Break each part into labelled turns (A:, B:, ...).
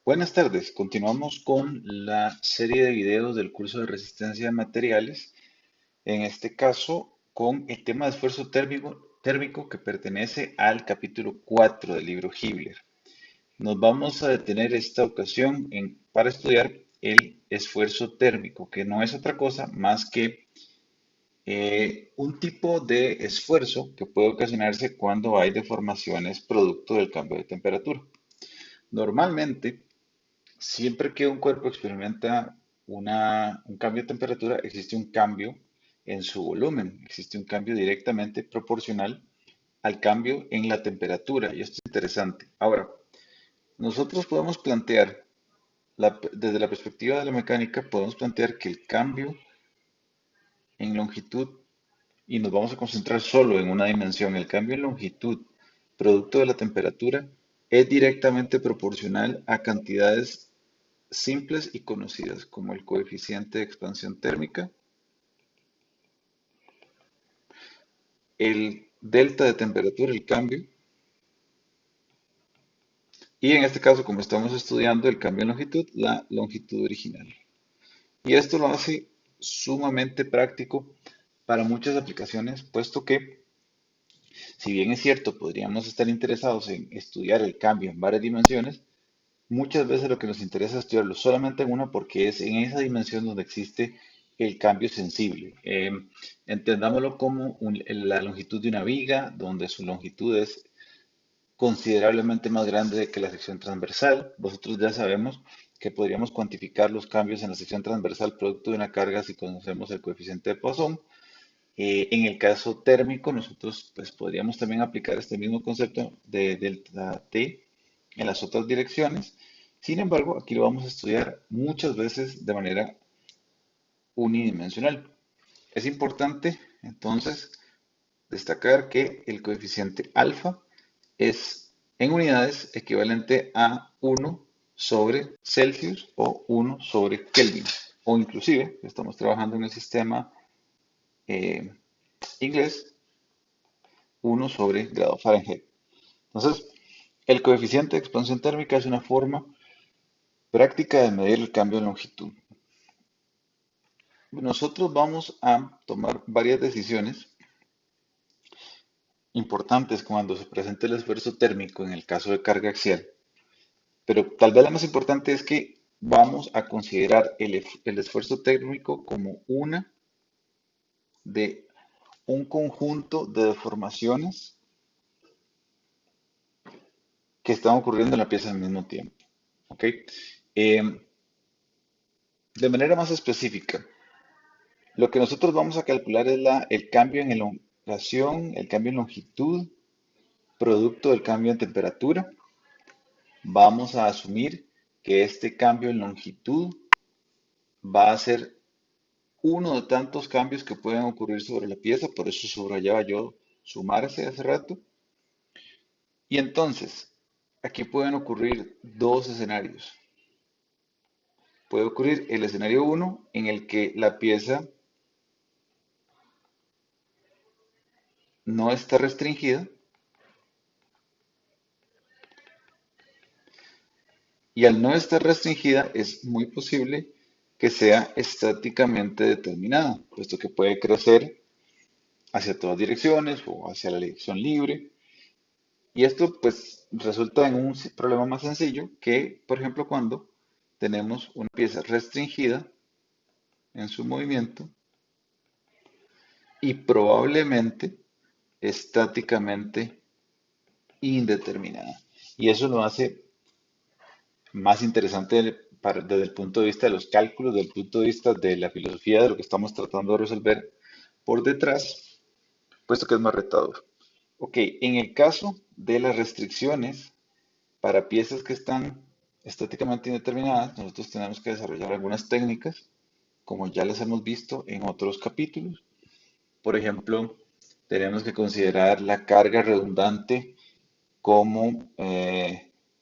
A: Buenas tardes, continuamos con la serie de videos del curso de resistencia de materiales, en este caso con el tema de esfuerzo térmico que pertenece al capítulo 4 del libro Hibbeler. Nos vamos a detener esta ocasión para estudiar el esfuerzo térmico, que no es otra cosa más que un tipo de esfuerzo que puede ocasionarse cuando hay deformaciones producto del cambio de temperatura. Normalmente, siempre que un cuerpo experimenta un cambio de temperatura, existe un cambio en su volumen, existe un cambio directamente proporcional al cambio en la temperatura, y esto es interesante. Ahora, nosotros podemos plantear, desde la perspectiva de la mecánica, podemos plantear que el cambio en longitud, y nos vamos a concentrar solo en una dimensión, el cambio en longitud producto de la temperatura es directamente proporcional a cantidades simples y conocidas como el coeficiente de expansión térmica, el delta de temperatura, el cambio, y en este caso, como estamos estudiando el cambio en longitud, la longitud original. Y esto lo hace sumamente práctico para muchas aplicaciones, puesto que, si bien es cierto, podríamos estar interesados en estudiar el cambio en varias dimensiones, muchas veces lo que nos interesa es estudiarlo solamente en una porque es en esa dimensión donde existe el cambio sensible. Entendámoslo como la longitud de una viga, donde su longitud es considerablemente más grande que la sección transversal. Nosotros ya sabemos que podríamos cuantificar los cambios en la sección transversal producto de una carga si conocemos el coeficiente de Poisson. En el caso térmico, nosotros pues, podríamos también aplicar este mismo concepto de delta T en las otras direcciones. Sin embargo, aquí lo vamos a estudiar muchas veces de manera unidimensional. Es importante entonces destacar que el coeficiente alfa es en unidades equivalente a 1 sobre Celsius o 1 sobre Kelvin. O inclusive, estamos trabajando en el sistema eh, inglés, 1 sobre grado Fahrenheit. Entonces, el coeficiente de expansión térmica es una forma práctica de medir el cambio de longitud. Nosotros vamos a tomar varias decisiones importantes cuando se presente el esfuerzo térmico en el caso de carga axial, pero tal vez la más importante es que vamos a considerar el esfuerzo térmico como una de un conjunto de deformaciones que están ocurriendo en la pieza al mismo tiempo. ¿Ok? De manera más específica, lo que nosotros vamos a calcular es el cambio en elongación, el cambio en longitud, producto del cambio en temperatura. Vamos a asumir que este cambio en longitud va a ser uno de tantos cambios que pueden ocurrir sobre la pieza, por eso subrayaba yo sumarse hace rato. Y entonces, aquí pueden ocurrir dos escenarios. Puede ocurrir el escenario 1 en el que la pieza no está restringida y al no estar restringida es muy posible que sea estáticamente determinada, puesto que puede crecer hacia todas direcciones o hacia la dirección libre. Y esto pues resulta en un problema más sencillo que, por ejemplo, cuando tenemos una pieza restringida en su movimiento y probablemente estáticamente indeterminada. Y eso lo hace más interesante desde el punto de vista de los cálculos, desde el punto de vista de la filosofía de lo que estamos tratando de resolver por detrás, puesto que es más retador. Ok, en el caso de las restricciones para piezas que están estáticamente indeterminadas, nosotros tenemos que desarrollar algunas técnicas, como ya las hemos visto en otros capítulos. Por ejemplo, tenemos que considerar la carga redundante como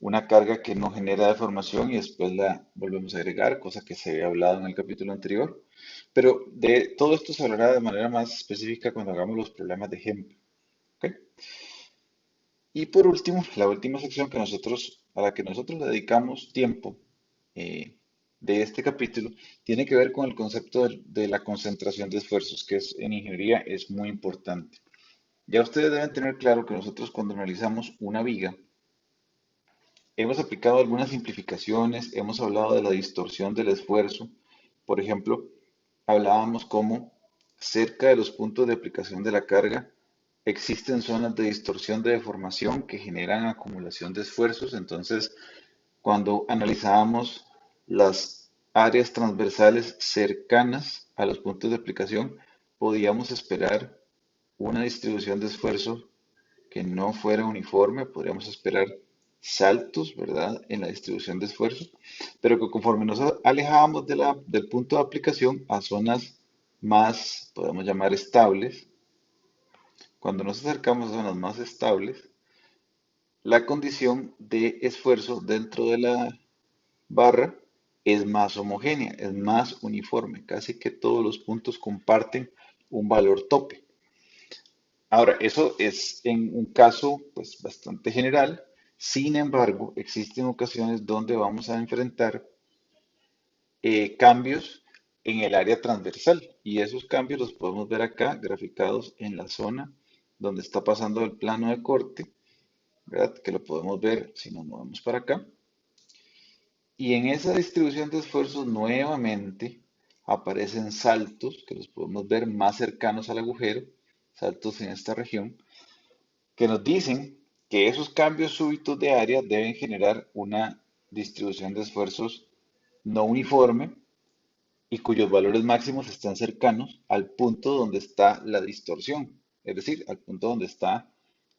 A: una carga que no genera deformación y después la volvemos a agregar, cosa que se había hablado en el capítulo anterior. Pero de todo esto se hablará de manera más específica cuando hagamos los problemas de ejemplo. ¿Ok? Y por último, la última sección a la que nosotros le dedicamos tiempo eh, de este capítulo tiene que ver con el concepto de la concentración de esfuerzos, que en ingeniería es muy importante. Ya ustedes deben tener claro que nosotros cuando analizamos una viga, hemos aplicado algunas simplificaciones, hemos hablado de la distorsión del esfuerzo. Por ejemplo, hablábamos cómo cerca de los puntos de aplicación de la carga existen zonas de distorsión de deformación que generan acumulación de esfuerzos. Entonces, cuando analizábamos las áreas transversales cercanas a los puntos de aplicación, podíamos esperar una distribución de esfuerzo que no fuera uniforme, podríamos esperar saltos, ¿verdad?, en la distribución de esfuerzo, pero que conforme nos alejábamos del punto de aplicación a zonas más, podemos llamar estables, cuando nos acercamos a zonas más estables, la condición de esfuerzo dentro de la barra es más homogénea, es más uniforme, casi que todos los puntos comparten un valor tope. Ahora, eso es en un caso pues bastante general. Sin embargo, existen ocasiones donde vamos a enfrentar cambios en el área transversal y esos cambios los podemos ver acá graficados en la zona donde está pasando el plano de corte, ¿verdad? Que lo podemos ver si nos movemos para acá. Y en esa distribución de esfuerzos nuevamente aparecen saltos que los podemos ver más cercanos al agujero, saltos en esta región que nos dicen que esos cambios súbitos de área deben generar una distribución de esfuerzos no uniforme y cuyos valores máximos están cercanos al punto donde está la distorsión, es decir, al punto donde está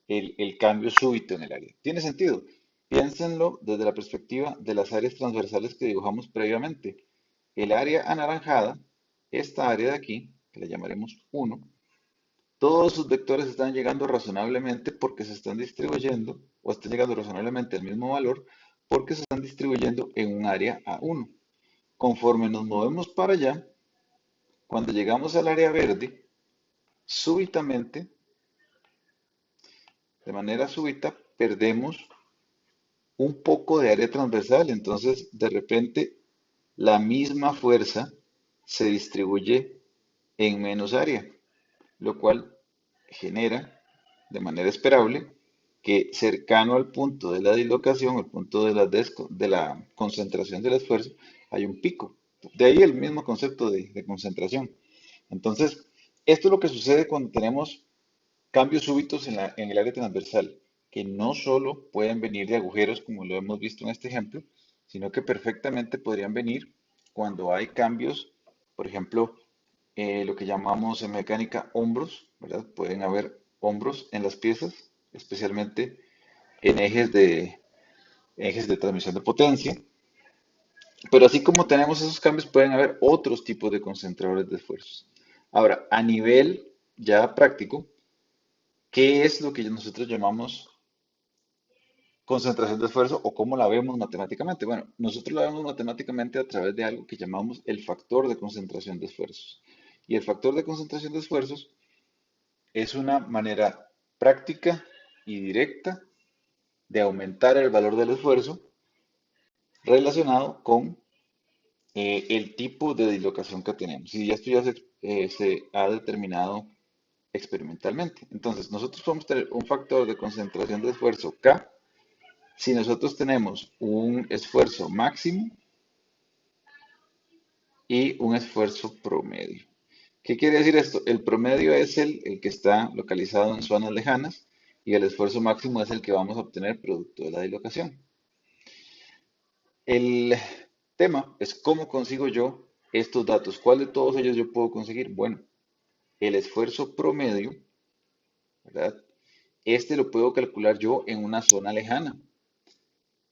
A: el cambio súbito en el área. ¿Tiene sentido? Piénsenlo desde la perspectiva de las áreas transversales que dibujamos previamente. El área anaranjada, esta área de aquí, que la llamaremos 1, todos sus vectores están llegando razonablemente porque se están distribuyendo, o están llegando razonablemente al mismo valor porque se están distribuyendo en un área A1. Conforme nos movemos para allá, cuando llegamos al área verde, súbitamente, de manera súbita, perdemos un poco de área transversal. Entonces, de repente, la misma fuerza se distribuye en menos área, lo cual genera de manera esperable que cercano al punto de la dislocación, el punto de la concentración del esfuerzo, hay un pico. De ahí el mismo concepto de concentración. Entonces, esto es lo que sucede cuando tenemos cambios súbitos en el área transversal, que no solo pueden venir de agujeros, como lo hemos visto en este ejemplo, sino que perfectamente podrían venir cuando hay cambios, por ejemplo, lo que llamamos en mecánica hombros, ¿verdad? Pueden haber hombros en las piezas, especialmente en ejes de transmisión de potencia. Pero así como tenemos esos cambios, pueden haber otros tipos de concentradores de esfuerzos. Ahora, a nivel ya práctico, ¿qué es lo que nosotros llamamos concentración de esfuerzo o cómo la vemos matemáticamente? Bueno, nosotros la vemos matemáticamente a través de algo que llamamos el factor de concentración de esfuerzos. Y el factor de concentración de esfuerzos es una manera práctica y directa de aumentar el valor del esfuerzo relacionado con el tipo de dislocación que tenemos. Y esto ya se ha determinado experimentalmente. Entonces, nosotros podemos tener un factor de concentración de esfuerzo K si nosotros tenemos un esfuerzo máximo y un esfuerzo promedio. ¿Qué quiere decir esto? El promedio es el que está localizado en zonas lejanas y el esfuerzo máximo es el que vamos a obtener producto de la dislocación. El tema es cómo consigo yo estos datos. ¿Cuál de todos ellos yo puedo conseguir? Bueno, el esfuerzo promedio, ¿verdad? Este lo puedo calcular yo en una zona lejana.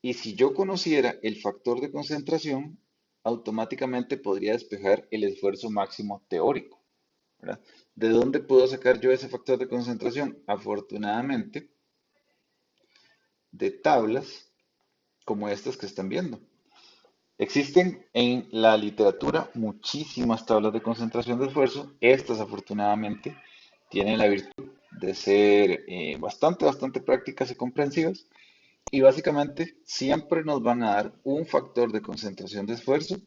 A: Y si yo conociera el factor de concentración, automáticamente podría despejar el esfuerzo máximo teórico, ¿verdad? ¿De dónde puedo sacar yo ese factor de concentración? Afortunadamente, de tablas como estas que están viendo. Existen en la literatura muchísimas tablas de concentración de esfuerzo. Estas, afortunadamente, tienen la virtud de ser bastante prácticas y comprensivas. Y básicamente siempre nos van a dar un factor de concentración de esfuerzo.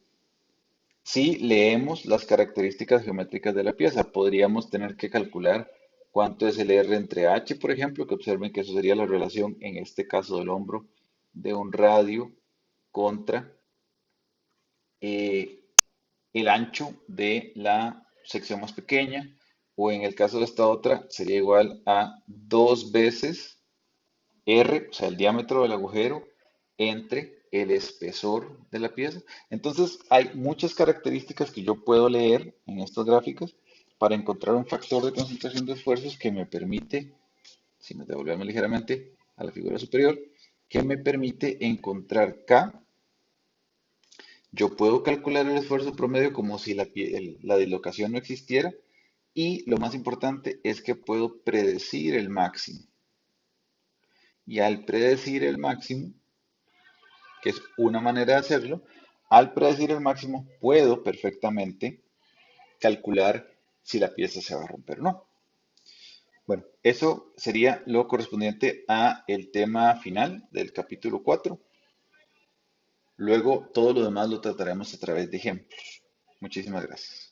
A: Si leemos las características geométricas de la pieza, podríamos tener que calcular cuánto es el R entre H, por ejemplo, que observen que eso sería la relación, en este caso del hombro, de un radio contra eh, el ancho de la sección más pequeña, o en el caso de esta otra, sería igual a dos veces R, o sea, el diámetro del agujero, entre el espesor de la pieza. Entonces, hay muchas características que yo puedo leer en estas gráficas para encontrar un factor de concentración de esfuerzos que me permite, si nos devolvemos ligeramente a la figura superior, que me permite encontrar K. Yo puedo calcular el esfuerzo promedio como si la dislocación no existiera, y lo más importante es que puedo predecir el máximo. Y al predecir el máximo, que es una manera de hacerlo, al predecir el máximo puedo perfectamente calcular si la pieza se va a romper o no. Bueno, eso sería lo correspondiente a el tema final del capítulo 4. Luego todo lo demás lo trataremos a través de ejemplos. Muchísimas gracias.